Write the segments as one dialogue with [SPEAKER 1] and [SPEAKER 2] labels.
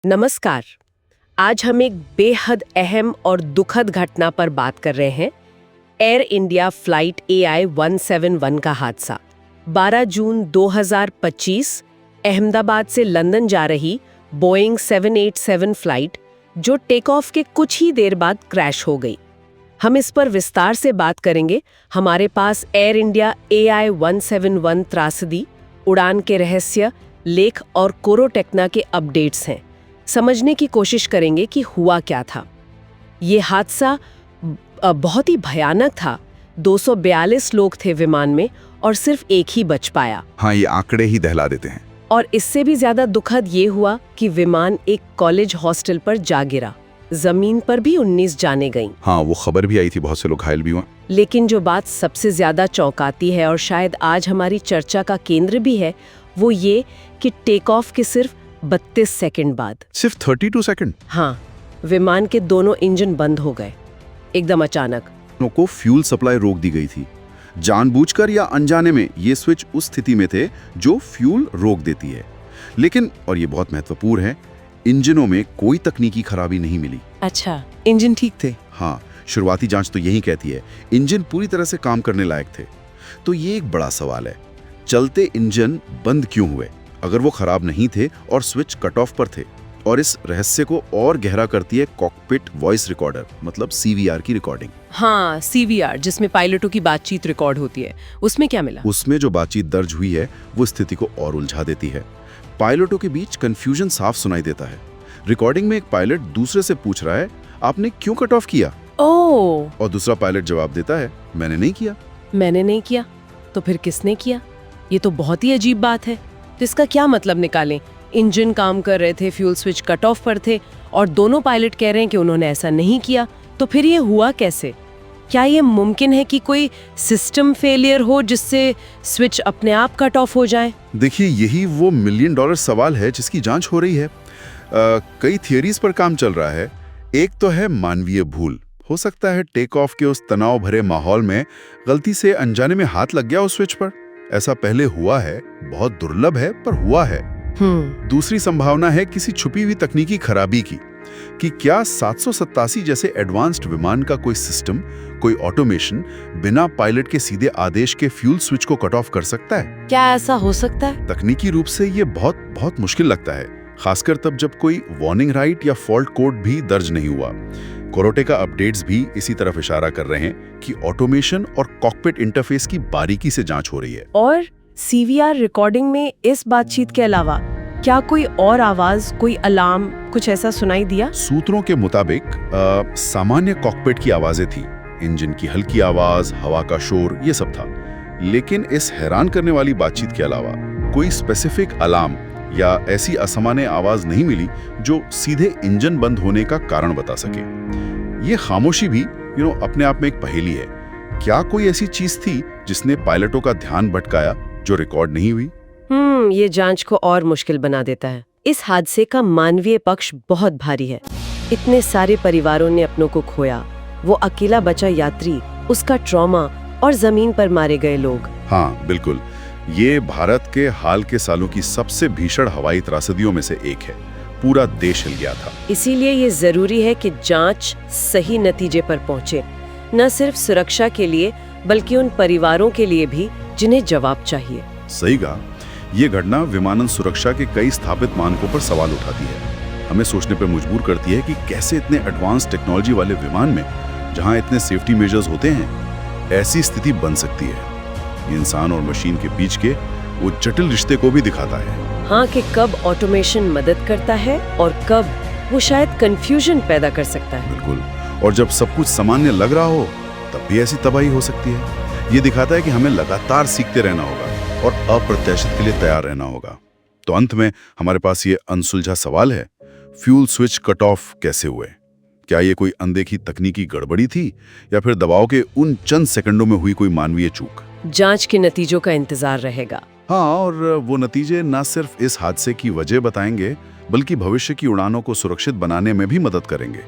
[SPEAKER 1] नमस्कार। आज हम एक बेहद अहम और दुखद घटना पर बात कर रहे हैं। एयर इंडिया फ्लाइट AI 171 का हादसा। 12 जून 2025 अहमदाबाद से लंदन जा रही बोइंग 787 फ्लाइट जो टेक ऑफ के कुछ ही देर बाद क्रैश हो गई। हम इस पर विस्तार से बात करेंगे। हमारे पास एयर इंडिया AI 171 त्रासदी, उड़ान के रहस्य, लेख और कोरोटेक्ना के अपडेट्स हैं। समझने की कोशिश करेंगे कि हुआ क्या था। ये हादसा बहुत ही भयानक था। 242 लोग थे विमान में और सिर्फ एक ही बच पाया।
[SPEAKER 2] हाँ, ये आंकड़े ही दहला देते हैं।
[SPEAKER 1] और इससे भी ज्यादा दुखद ये हुआ कि विमान एक कॉलेज हॉस्टल पर जा गिरा। जमीन पर भी 19 जाने गईं।
[SPEAKER 2] हाँ, वो खबर भी आई थी, बहुत से लोग घायल भी हुए।
[SPEAKER 1] लेकिन जो बात सबसे ज्यादा चौंकाती है और शायद आज हमारी चर्चा का केंद्र भी है, वो ये कि टेक ऑफ के सिर्फ 32 सेकंड बाद,
[SPEAKER 2] सिर्फ 32 सेकंड,
[SPEAKER 1] हाँ, विमान के दोनों इंजन बंद हो गए एकदम अचानक।
[SPEAKER 2] को फ्यूल सप्लाई रोक दी गई थी। जानबूझकर या अनजाने में ये स्विच उस स्थिति में थे जो फ्यूल रोक देती है। लेकिन, और ये बहुत महत्वपूर्ण है, इंजनों में कोई तकनीकी खराबी नहीं मिली।
[SPEAKER 1] अच्छा, इंजन ठीक थे?
[SPEAKER 2] हाँ, शुरुआती जांच तो यही कहती है इंजन पूरी तरह से काम करने लायक थे। तो ये एक बड़ा सवाल है, चलते इंजन बंद क्यों हुए अगर वो खराब नहीं थे और स्विच कट ऑफ पर थे? और इस रहस्य को और गहरा करती है कॉकपिट वॉइस रिकॉर्डर, मतलब CVR की रिकॉर्डिंग।
[SPEAKER 1] हाँ, CVR, जिसमें पायलटों की बातचीत रिकॉर्ड होती है। उसमें क्या मिला?
[SPEAKER 2] उसमें जो बातचीत दर्ज हुई है वो स्थिति को और उलझा देती है। पायलटों के बीच कंफ्यूजन साफ सुनाई देता है। रिकॉर्डिंग में एक पायलट दूसरे से पूछ रहा है, आपने क्यों कट ऑफ किया?
[SPEAKER 1] ओह!
[SPEAKER 2] और दूसरा पायलट जवाब देता है, मैंने नहीं किया।
[SPEAKER 1] मैंने नहीं किया? तो फिर किसने किया? ये तो बहुत ही अजीब बात है। तो इसका क्या मतलब निकालें? इंजन काम कर रहे थे, फ्यूल स्विच कट ऑफ पर थे और दोनों पायलट कह रहे हैं कि उन्होंने ऐसा नहीं किया। तो फिर ये हुआ कैसे? क्या ये मुमकिन है कि कोई सिस्टम फेलियर हो जिससे स्विच अपने आप कट ऑफ हो जाए?
[SPEAKER 2] देखिए, यही वो $1 मिलियन सवाल है जिसकी जांच हो रही है। कई थियरीज पर काम चल रहा है। एक तो है मानवीय भूल। हो सकता है टेक ऑफ के उस तनाव भरे माहौल में गलती से अनजाने में हाथ लग गया उस स्विच पर। ऐसा पहले हुआ है, बहुत दुर्लभ है पर हुआ है। दूसरी संभावना है किसी छुपी हुई तकनीकी खराबी की, कि क्या 787 जैसे एडवांस्ड विमान का कोई सिस्टम, कोई ऑटोमेशन बिना पायलट के सीधे आदेश के फ्यूल स्विच को कट ऑफ कर सकता है?
[SPEAKER 1] क्या ऐसा हो सकता है?
[SPEAKER 2] तकनीकी रूप से ये बहुत मुश्किल लगता है, खासकर तब जब कोई वार्निंग राइट या फॉल्ट कोड भी दर्ज नहीं हुआ। कोरोटेका अपडेट्स भी इसी तरफ इशारा कर रहे हैं कि ऑटोमेशन और कॉकपिट इंटरफेस की बारीकी से जांच हो रही है।
[SPEAKER 1] और CVR रिकॉर्डिंग में इस बातचीत के अलावा क्या कोई और आवाज, कोई अलार्म, कुछ ऐसा सुनाई दिया?
[SPEAKER 2] सूत्रों के मुताबिक सामान्य कॉकपिट की आवाजें थी, इंजन की हल्की आवाज, हवा का शोर, ये सब था। लेकिन इस हैरान करने वाली बातचीत के अलावा कोई स्पेसिफिक अलार्म या ऐसी असामान्य आवाज नहीं मिली जो सीधे इंजन बंद होने का कारण बता सके। ये खामोशी भी अपने आप में एक पहेली है। क्या कोई ऐसी चीज थी जिसने पायलटों का ध्यान भटकाया जो रिकॉर्ड नहीं हुई?
[SPEAKER 1] ये जांच को और मुश्किल बना देता है। इस हादसे का मानवीय पक्ष बहुत भारी है। इतने सारे परिवारों ने अपनों को खोया, वो अकेला बचा यात्री, उसका ट्रॉमा और जमीन पर मारे गए लोग।
[SPEAKER 2] हाँ, बिल्कुल। ये भारत के हाल के सालों की सबसे भीषण हवाई त्रासदियों में से एक है। पूरा देश हिल गया था। इसीलिए
[SPEAKER 1] ये जरूरी है कि जांच सही नतीजे पर पहुंचे, न सिर्फ सुरक्षा के लिए बल्कि उन परिवारों के लिए भी जिन्हें जवाब चाहिए।
[SPEAKER 2] सही कहा। ये घटना विमानन सुरक्षा के कई स्थापित मानकों पर सवाल उठाती है। हमें सोचने पर मजबूर करती है कि कैसे इतने एडवांस टेक्नोलॉजी वाले विमान में, जहां इतने सेफ्टी मेजर्स होते हैं, ऐसी स्थिति बन सकती है। इंसान और मशीन के बीच के वो जटिल रिश्ते को भी दिखाता है।
[SPEAKER 1] हाँ, कि कब ऑटोमेशन मदद करता है और कब वो शायद कंफ्यूजन पैदा कर सकता है।
[SPEAKER 2] बिल्कुल। और जब सब कुछ सामान्य लग रहा हो तब भी ऐसी तबाही हो सकती है। ये दिखाता है कि हमें लगातार सीखते रहना होगा और अप्रत्याशित के लिए तैयार रहना होगा। तो अंत में हमारे पास ये अनसुलझा सवाल है, फ्यूल स्विच कट ऑफ कैसे हुए? क्या ये कोई अनदेखी तकनीकी गड़बड़ी थी या फिर दबाव के उन चंद सेकंडों में हुई कोई मानवीय चूक?
[SPEAKER 1] जांच के नतीजों का इंतजार रहेगा।
[SPEAKER 2] हाँ, और वो नतीजे न सिर्फ इस हादसे की वजह बताएंगे बल्कि भविष्य की उड़ानों को सुरक्षित बनाने में भी मदद करेंगे।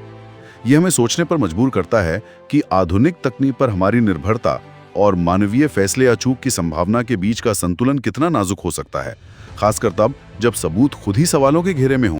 [SPEAKER 2] ये हमें सोचने पर मजबूर करता है कि आधुनिक तकनीक पर हमारी निर्भरता और मानवीय फैसले या चूक की संभावना के बीच का संतुलन कितना नाजुक हो सकता है, खासकर तब जब सबूत खुद ही सवालों के घेरे में हो।